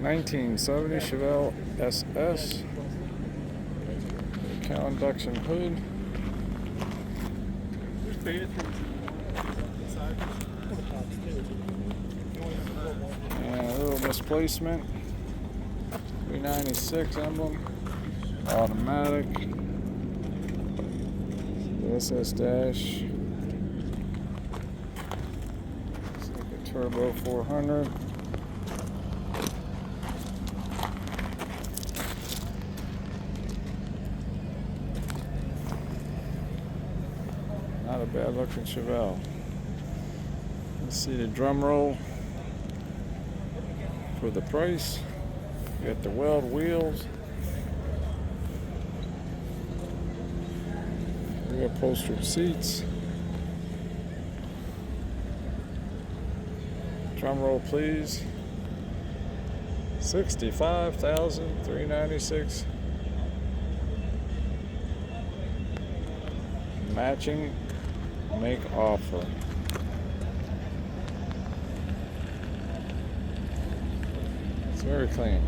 1970 Chevelle SS. Cow induction hood. And a little misplacement. 396 emblem. Automatic. SS dash. It's like a turbo 400. Not a bad looking Chevelle. Let's see the drum roll for the price. You got the weld wheels. We got upholstered seats. Drum roll, please. $65,396. Matching make offer. It's very clean.